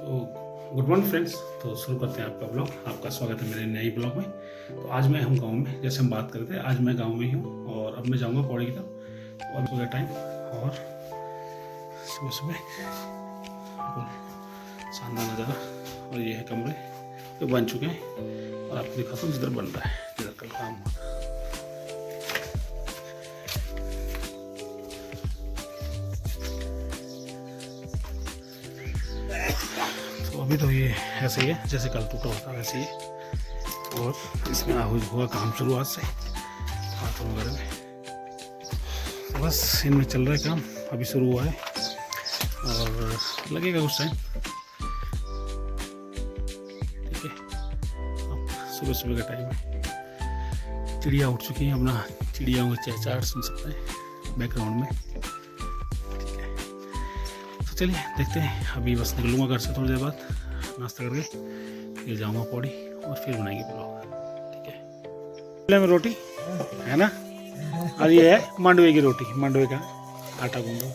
तो good morning friends. तो शुरू करते हैं आपका ब्लॉग। आपका स्वागत है मेरे नए ब्लॉग में। तो आज मैं हूँ गांव में, जैसे हम बात करते हैं, आज मैं गांव में ही हूँ और अब मैं जाऊँगा पौड़ी की तरफ। तो अब सुबह टाइम और सुबह सुबह शानदार नज़ारा। और ये है कमरे जो बन चुके हैं और आपको दिखाता हूँ जिधर बन रहा है, जिधर कल काम हो रहा है। तो अभी तो ये ऐसे ही है जैसे कल टूटा होता है वैसे ही। और इसमें हुआ काम शुरू आज से हाथों वगैरह में। तो बस इनमें चल रहा है काम, अभी शुरू हुआ है और लगेगा कुछ टाइम। ठीक है, अब सुबह सुबह का टाइम है, चिड़िया उठ चुकी हैं, अपना चिड़ियाओं का चहचहाट सुन सकते हैं बैकग्राउंड में। तो चलिए देखते हैं। अभी बस निकलूँगा घर से थोड़ी देर बाद, नाश्ता करके फिर जाऊँगा पौड़ी और फिर बनाएंगे ब्लॉग। ठीक है, पहले में रोटी है ना, और ये है मंडवे की रोटी, मंडवे का आटा गूंदो।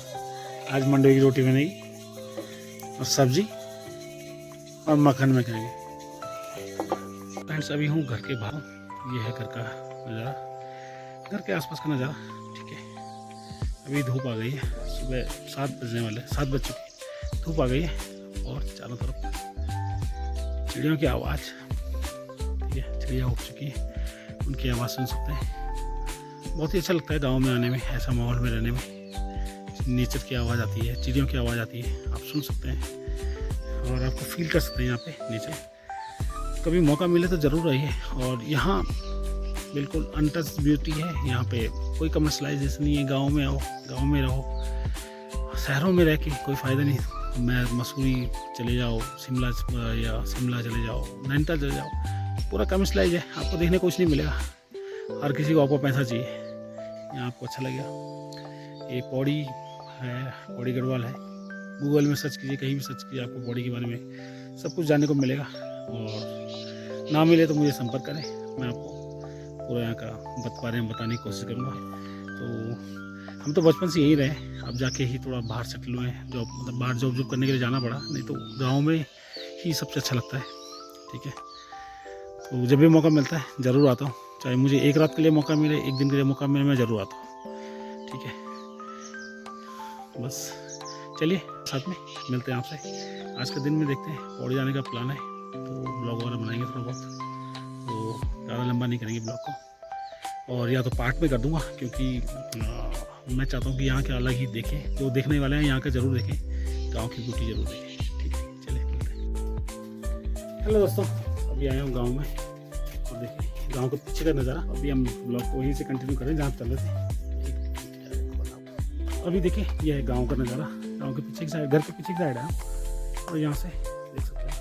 आज मंडवे की रोटी बनेगी और सब्जी और मक्खन में खाएंगे। फ्रेंड्स अभी हूँ घर के बाहर, ये है घर का नज़ारा, घर के आसपास का नज़ारा। ठीक है, अभी धूप आ गई है, सुबह 7 बजने वाले, 7 बज चुके हैं, धूप आ गई है और चारों तरफ चिड़ियों की आवाज़। ठीक है, चिड़िया उठ चुकी है, उनकी आवाज़ सुन सकते हैं। बहुत ही अच्छा लगता है गांव में आने में, ऐसा माहौल में रहने में। नेचर की आवाज़ आती है, चिड़ियों की आवाज़ आती है, आप सुन सकते हैं और आपको फील कर सकते हैं यहाँ पे नेचर। कभी मौका मिले तो ज़रूर आइए। और यहाँ बिल्कुल अनटच ब्यूटी है, यहाँ पे कोई कमर्शलाइजेशन नहीं है। गांव में आओ, गांव में रहो। शहरों में रह के कोई फ़ायदा नहीं। मैं मसूरी चले जाओ, शिमला चले जाओ, नैनीताल चले जाओ, पूरा कमर्शलाइज है, आपको देखने को कुछ नहीं मिलेगा। हर किसी को आपको पैसा चाहिए। यहाँ आपको अच्छा लगेगा। ये पौड़ी है, पौड़ी गढ़वाल है। गूगल में सर्च कीजिए, कहीं भी सर्च कीजिए, आपको पौड़ी के बारे में सब कुछ जानने को मिलेगा। और ना मिले तो मुझे संपर्क करें, मैं आपको पूरा यहाँ का बारे में बताने की कोशिश करूँगा। तो हम तो बचपन से यहीं रहे, अब जाके ही थोड़ा बाहर सेटल हुए हैं, जॉब मतलब बाहर जॉब करने के लिए जाना पड़ा, नहीं तो गांव में ही सबसे अच्छा लगता है। ठीक है, तो जब भी मौका मिलता है ज़रूर आता हूँ, चाहे मुझे एक रात के लिए मौका मिले, एक दिन के लिए मौका मिले, मैं ज़रूर आता हूँ। ठीक है, बस चलिए साथ में मिलते हैं आपसे। आज के दिन में देखते हैं, पौड़ी जाने का प्लान है, तो ब्लॉग वगैरह बनाएंगे थोड़ा बहुत। तो ज़्यादा लंबा नहीं करेंगे ब्लॉग को, और या तो पार्ट में कर दूंगा, क्योंकि मैं चाहता हूँ कि यहाँ के अलग ही देखें। जो देखने वाले हैं यहाँ का ज़रूर देखें, गांव की ब्यूटी ज़रूर देखें। ठीक है, चलिए मिलते हैं। हेलो दोस्तों, अभी आया हूँ गांव में और देखिए गांव के पीछे का नज़ारा। अभी हम ब्लॉग को वहीं से कंटिन्यू करें जहाँ चल रहे थे। अभी देखिए ये है गाँव का नज़ारा, गाँव के पीछे की साइड, घर के पीछे की साइड है। और यहाँ से देख सकते हैं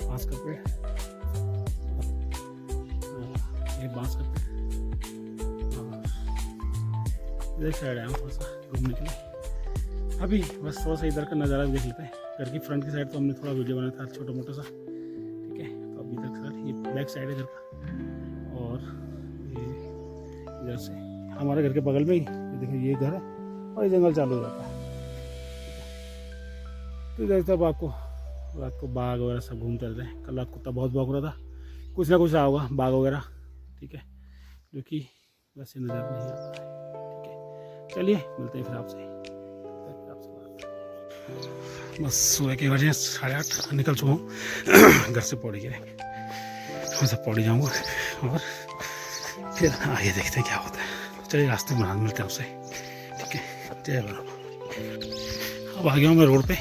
बाँस का पेड़, ये बाँस का पेड़। इधर साइड आया हूँ थोड़ा सा घूमने के लिए। अभी बस थोड़ा सा इधर का नज़ारा भी देख लेते हैं। घर की फ्रंट की साइड तो हमने थोड़ा वीडियो बनाया था छोटा मोटा सा। ठीक है, तो अभी इधर का ये बैक साइड है घर का। और ये इधर से हमारे घर के बगल में ही देखिए ये घर है और ये जंगल चालू हो जाता है। तो इधर तब आपको रात को बाघ वगैरह सब घूमते रहते हैं। कल रात कुत्ता बहुत भौंक रहा था, कुछ ना कुछ रहा होगा बाघ वगैरह। ठीक है, जो कि वैसे नज़र नहीं आता है। चलिए मिलते हैं फिर आपसे। बस सुबह के बजे 8:30 निकल चुका हूँ घर से पौड़ी के लिए। मैं सब पौड़ी जाऊँगा और फिर आगे देखते हैं क्या होता है। चलिए रास्ते में मिलते हैं आपसे। ठीक है, जय बाबा। अब आ गया हूँ मैं रोड पे,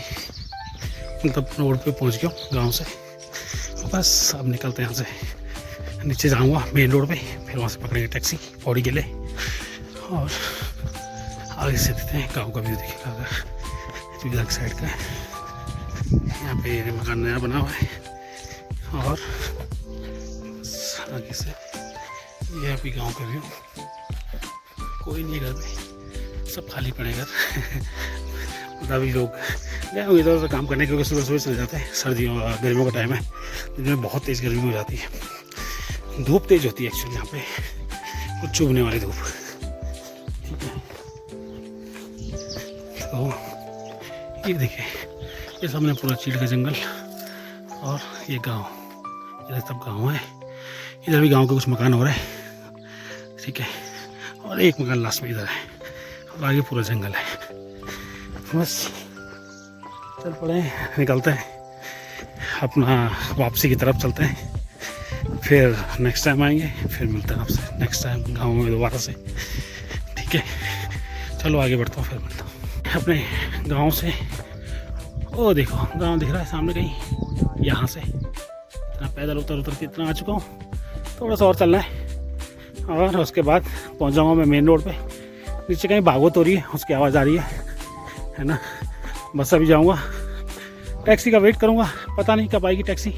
मतलब रोड पे पहुँच गया हूँ गाँव से। बस अब निकलते हैं यहाँ से, नीचे जाऊँगा मेन रोड पे, फिर वहाँ से पकड़ेंगे टैक्सी पौड़ी के लिए और आगे से देखते हैं गाँव का व्यू दिखेगा अगर इधर साइड का। यहाँ पे मकान नया बना हुआ है और आगे से ये अभी गाँव का व्यू। कोई नहीं घर में, सब खाली पड़े घर। अभी लोग गए होंगे इधर उधर काम करने, क्योंकि सुबह सुबह चले जाते हैं। सर्दियों गर्मियों का टाइम है, जिनमें बहुत तेज़ गर्मी हो जाती है, धूप तेज़ होती है एक्चुअली यहाँ पे, कुछ चुभने वाली धूप। ठीक है, तो ये देखिए ये सामने पूरा चीड़ का जंगल और ये गांव, इधर सब गांव है। इधर भी गांव के कुछ मकान हो रहे हैं, ठीक है। और एक मकान लास्ट में इधर है और आगे पूरा जंगल है। बस चल पड़े, निकलते हैं अपना वापसी की तरफ चलते हैं। फिर नेक्स्ट टाइम आएंगे, फिर मिलते हैं आपसे नेक्स्ट टाइम गाँव में दोबारा से, ठीक है। चलो आगे बढ़ता हूँ, फिर मिलता हूँ अपने गाँव से। ओ देखो गांव दिख रहा है सामने कहीं, यहाँ से इतना पैदल उतर के इतना आ चुका हूँ। थोड़ा सा और चलना है और उसके बाद पहुँच जाऊँगा मैं मेन रोड पे। नीचे कहीं भागवत हो रही है, उसकी आवाज़ आ रही है ना। बस अभी जाऊँगा, टैक्सी का वेट करूँगा, पता नहीं कब आएगी टैक्सी।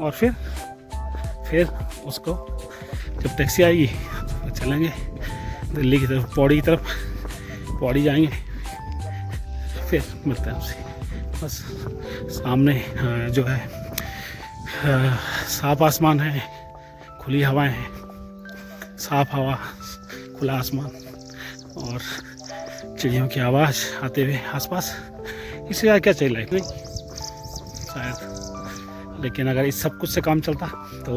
और फिर उसको जब टैक्सी आएगी तो चलेंगे दिल्ली की तरफ, पौड़ी की तरफ। पौड़ी जाएंगे, फिर मिलते हैं आपसे। बस सामने जो है साफ आसमान है, खुली हवाएं हैं, साफ हवा, खुला आसमान और चिड़ियों की आवाज़ आते हुए आसपास। इससे ज़्यादा क्या चाहिए लाइफ में शायद। लेकिन अगर इस सब कुछ से काम चलता तो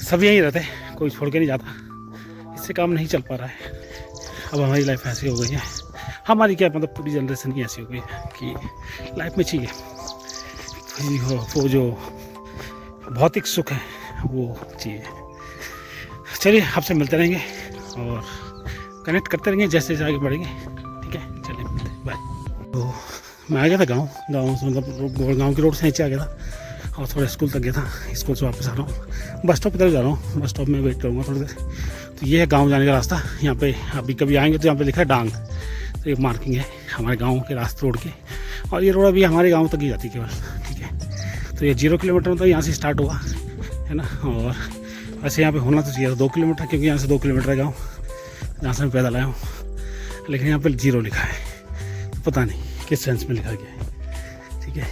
सब यहीं रहते, कोई छोड़ के नहीं जाता। इससे काम नहीं चल पा रहा है। अब हमारी लाइफ ऐसी हो गई है, हमारी क्या मतलब पूरी जनरेशन की ऐसी हो गई है कि लाइफ में चाहिए वो जो भौतिक सुख है वो चाहिए। चलिए आपसे मिलते रहेंगे और कनेक्ट करते रहेंगे जैसे जैसे आगे बढ़ेंगे, ठीक है। चलिए मिलते हैं, बाय। तो मैं आ गया था गाँव से, मतलब गाँव की रोड से नीचे आ गया था और थोड़ा स्कूल तक गया था। स्कूल से वापस आ रहा हूँ, बस स्टॉप की तरफ जा रहा हूँ। बस स्टॉप में वेट करूँगा थोड़ी देर। तो ये है गाँव जाने का रास्ता। यहाँ पे अभी कभी आएंगे तो यहाँ पे लिखा है डांग, तो एक मार्किंग है हमारे गांव के रास्ते रोड की। और ये रोड अभी हमारे गांव तक ही जाती है केवल, ठीक है। तो ये 0 किलोमीटर मतलब यहाँ से स्टार्ट होगा, है ना। और वैसे यहाँ पे होना तो चाहिए 2 किलोमीटर, क्योंकि यहाँ से 2 किलोमीटर है गाँव जहाँ से मैं पैदल आया हूँ। लेकिन यहाँ पे 0 लिखा है, तो पता नहीं किस सेंस में लिखा गया है, ठीक है।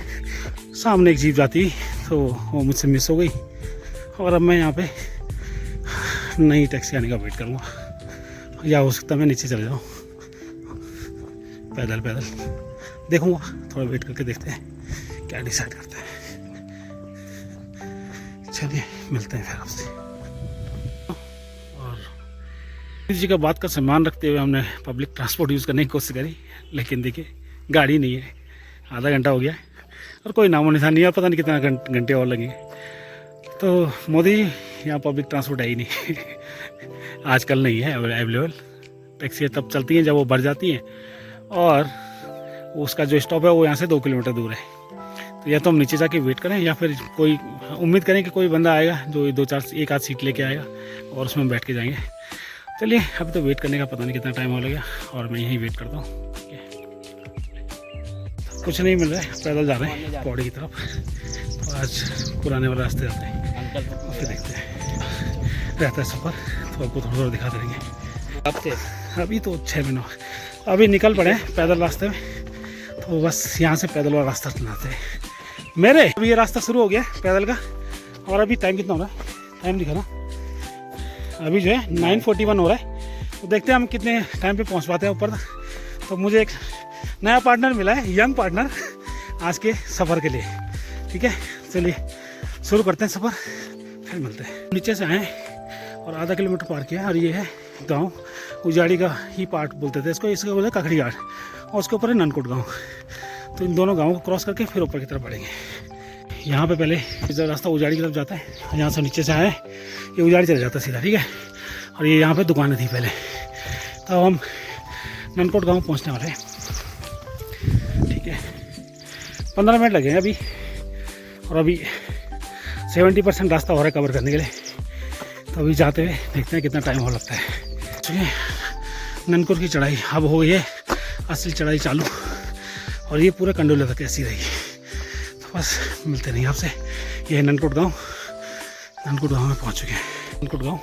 सामने एक जीप जाती तो वो मुझसे मिस हो गई और अब मैं यहाँ पे नई टैक्सी आने का वेट करूँगा, या हो सकता है मैं नीचे चले जाऊँ पैदल देखूँगा। थोड़ा वेट करके देखते हैं क्या डिसाइड करते हैं। चलिए मिलते हैं फिर आपसे। और किसी का बात का सम्मान रखते हुए हमने पब्लिक ट्रांसपोर्ट यूज़ करने की कोशिश करी, लेकिन देखिए गाड़ी नहीं है। आधा घंटा हो गया और कोई नामो निशान नहीं है, और पता नहीं कितना घंटे और लगेंगे। तो मोदी जी यहाँ पब्लिक ट्रांसपोर्ट है ही नहीं आजकल नहीं है अवेलेबल। टैक्सी तब चलती हैं जब वो भर जाती हैं, और उसका जो स्टॉप है वो यहाँ से 2 किलोमीटर दूर है। तो या तो हम नीचे जाके वेट करें, या फिर कोई उम्मीद करें कि कोई बंदा आएगा जो 1 आध सीट लेके आएगा और उसमें बैठ के जाएंगे। चलिए अभी तो वेट करने का पता नहीं कितना टाइम हो लगेगा, और मैं यहीं वेट करता हूँ। कुछ नहीं मिल रहा है, पैदल जा रहे हैं पौड़ी की तरफ। तो आज पुराने वाले रास्ते जाते हैं, फिर देखते हैं रहता है सफ़र, तो आपको थोड़ा थोड़ा दिखा देंगे। अभी तो 6 महीनों अभी निकल पड़े हैं पैदल रास्ते में, तो बस यहाँ से पैदल वाला रास्ता चलाते हैं मेरे। अभी ये रास्ता शुरू हो गया पैदल का, और अभी टाइम कितना हो रहा है, टाइम दिखा ना, अभी जो है 9:41 हो रहा है। तो देखते हैं हम कितने टाइम पे पहुँच पाते हैं ऊपर तक। तो मुझे एक नया पार्टनर मिला है, यंग पार्टनर आज के सफ़र के लिए, ठीक है। चलिए शुरू करते हैं सफ़र, फिर मिलते हैं। नीचे से आए और आधा किलोमीटर पार किया, और ये है गांव उजाड़ी का ही पार्ट बोलते थे इसको, इसको बोलते हैं कखड़ी घाट, और उसके ऊपर है ननकोट गांव। तो इन दोनों गांवों को क्रॉस करके फिर ऊपर की तरफ बढ़ेंगे। यहाँ पे पहले जो रास्ता उजाड़ी की तरफ जाता है, यहाँ से नीचे से आए ये उजाड़ी चला जाता है सीधा, ठीक है। और ये यहाँ पे दुकानें थी पहले। तो हम ननकोट गाँव पहुँचने वाले हैं, ठीक है। 15 मिनट लगे हैं अभी, और अभी 70% रास्ता हो रहा है कवर करने के लिए। तो अभी जाते हुए देखते हैं कितना टाइम हो लगता है। चलिए ननकोट की चढ़ाई अब हो गई है, असली चढ़ाई चालू, और ये पूरे कंडोले तक ऐसी रही। तो बस मिलते नहीं आपसे। ये है ननकोट गाँव। ननकोट गाँव में पहुँच चुके हैं। ननकोट गाँव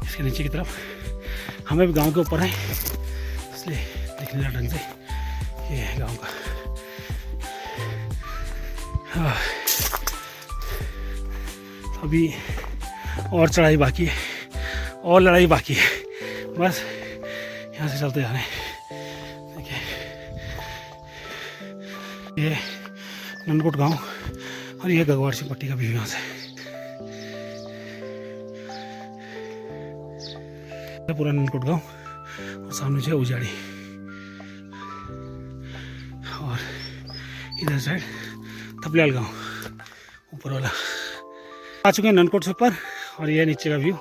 इसके नीचे की तरफ, हमें भी गाँव के ऊपर है इसलिए दिखने का ढंग से। ये है गाँव का। अभी और चढ़ाई बाकी है, और लड़ाई बाकी है, बस यहाँ से चलते जा रहे हैं, ठीक है। ये ननकोट गांव और ये गगवार सिंह पट्टी का व्यू यहाँ से। पूरा ननकोट गांव और सामने जो है उजाड़ी और इधर साइड थपलियाल गांव ऊपर वाला। आ चुके हैं ननकोट से ऊपर और ये नीचे का व्यू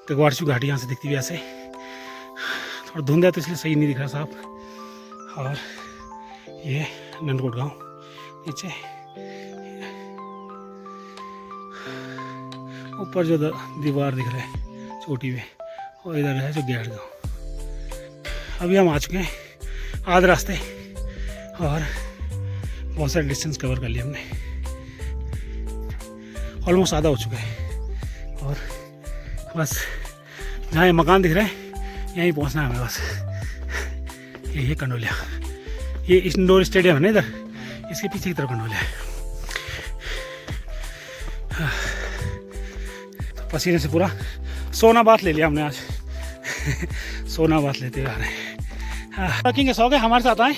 गगवार सिंह घाटी यहाँ से दिखती है। ऐसे थोड़ा धुंध है तो इसलिए सही नहीं दिख रहा साहब। और ये ननकोट गांव नीचे, ऊपर जो दीवार दिख रहा है चोटी में, और इधर है जो गेट गांव। अभी हम आ चुके हैं आधे रास्ते और बहुत सारे डिस्टेंस कवर कर लिया हमने, ऑलमोस्ट आधा हो चुका है। और बस जहाँ ये मकान दिख रहा है यहीं पहुँचना है हमें बस। ये कंडोलिया, ये इंडोर स्टेडियम है ना इधर, इसके पीछे की तरफ कंडोलिया है। तो पसीने से पूरा सोना बात ले लिया हमने आज। सोना बात लेते हुए आ रहे हैं। ट्रैकिंग के शौक है हमारे साथ आए,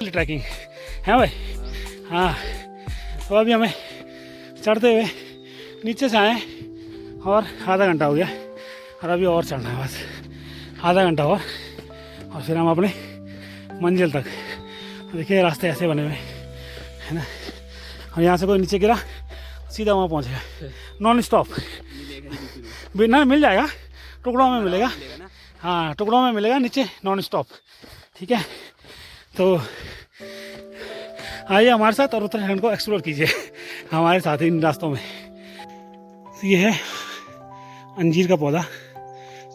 ट्रैकिंग है भाई। हाँ तो अभी हमें चढ़ते हुए नीचे से आए और आधा घंटा हो गया और अभी और चढ़ना है बस आधा घंटा और फिर हम अपने मंजिल तक। देखिए रास्ते ऐसे बने हुए है ना, और यहाँ से कोई नीचे गिरा सीधा वहाँ पहुँचेगा, नॉन स्टॉप। ना मिल जाएगा, टुकड़ों में मिलेगा। हाँ टुकड़ों में मिलेगा नीचे, नॉन स्टॉप। ठीक है, तो आइए हमारे साथ और उत्तराखंड को एक्सप्लोर कीजिए हमारे साथ इन रास्तों में। तो ये है अंजीर का पौधा,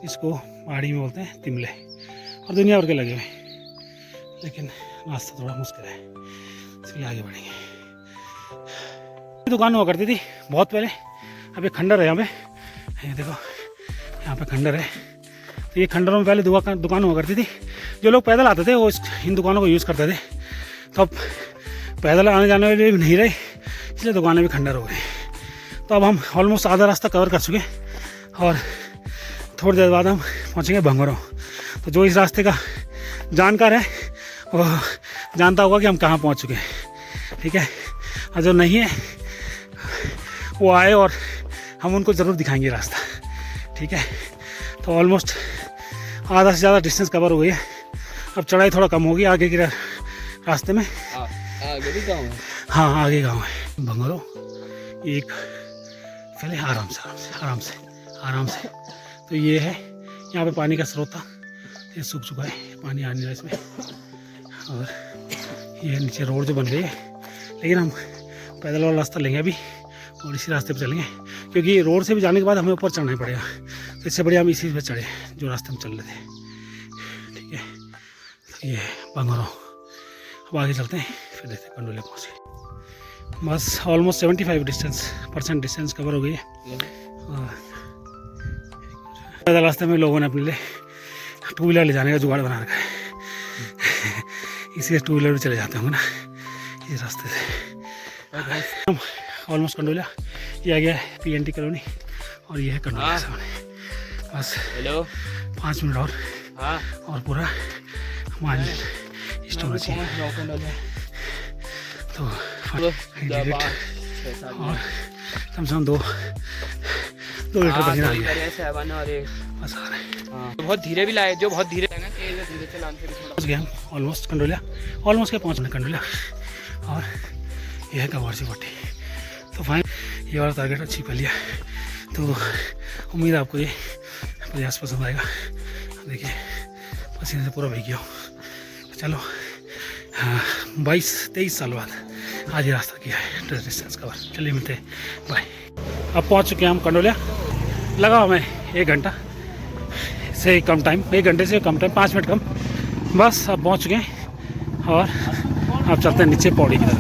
इसको पहाड़ी में बोलते हैं तिमले, और दुनिया भर के लगे हुए, लेकिन रास्ता थोड़ा मुश्किल है इसलिए आगे बढ़ेंगे। दुकान हुआ करती थी बहुत पहले, अब एक खंडर है यहाँ पे, ये देखो यहाँ पे खंडर है। तो ये खंडरों में पहले दुकान हुआ करती थी, जो लोग पैदल आते थे वो इन दुकानों को यूज़ करते थे। तो अब पैदल आने जाने वाले भी नहीं रहे, इसलिए दुकानें भी खंडर हो गई। तो अब हम ऑलमोस्ट आधा रास्ता कवर कर चुके और थोड़ी देर बाद हम पहुँचेंगे भंगोरों। तो जो इस रास्ते का जानकार है वो जानता होगा कि हम कहाँ पहुँच चुके हैं। ठीक है, और जो नहीं है वो आए और हम उनको ज़रूर दिखाएंगे रास्ता। ठीक है, तो ऑलमोस्ट आधा से ज़्यादा डिस्टेंस कवर हो गई है। अब चढ़ाई थोड़ा कम होगी आगे के रास्ते में। आगे भी गाँव है? हाँ आगे गाँव है भंगोरों। एक चले आराम से। तो ये है यहाँ पे पानी का स्रोत था, ये सूख चुका है, पानी आ नहीं रहा इसमें। और ये नीचे रोड जो बन रही है, लेकिन हम पैदल वाला रास्ता लेंगे अभी और इसी रास्ते पे चलेंगे, क्योंकि रोड से भी जाने के बाद हमें ऊपर चढ़ना ही पड़ेगा। तो इससे बढ़िया हम इसी पे चढ़े जो रास्ते में चल रहे थे। ठीक है, तो ये भंगोरों। अब आगे चलते हैं, फिर देखते हैं कंडोलिया पहुँच गए। बस ऑलमोस्ट 75% डिस्टेंस कवर हो गई है। और पैदल रास्ते में लोगों ने अपने लिए 2 व्हीलर ले जाने का जुगाड़ बना रखा है इसलिए 2 व्हीलर भी चले जाते होंगे ना इस रास्ते से। हम ऑलमोस्ट कंडोलिया, ये आ गया है PNT कॉलोनी और ये है कंडोलिया सामने। बस 5 मिनट और पूरा मान स्टोर चाहिए। तो और कम से कम 2 लीटर पानी आ गया। बस आ रहे हैं। बहुत धीरे भी लाए, जो बहुत धीरे पहुँच गए हम ऑलमोस्ट कंडोलिया, ऑलमोस्ट क्या पहुँचने कंडोलिया। और यह है गगवार सिंह पट्टी। तो फाइन, ये वाला टारगेट अचीव कर लिया। तो उम्मीद है आपको ये प्रयास पसंद आएगा। देखिए पसीने से पूरा भीग गया हूँ। तो चलो 22-23 साल बाद आज ये रास्ता किया है डिस्टेंस कवर। चलिए मिलते हैं, बाय। अब पहुँच चुके हैं हम कंडोलिया। लगा हमें 1 घंटा से कम टाइम, 1 घंटे से कम टाइम, 5 मिनट कम। बस अब पहुँच चुके हैं और अब चलते हैं नीचे पौड़ी की तरफ।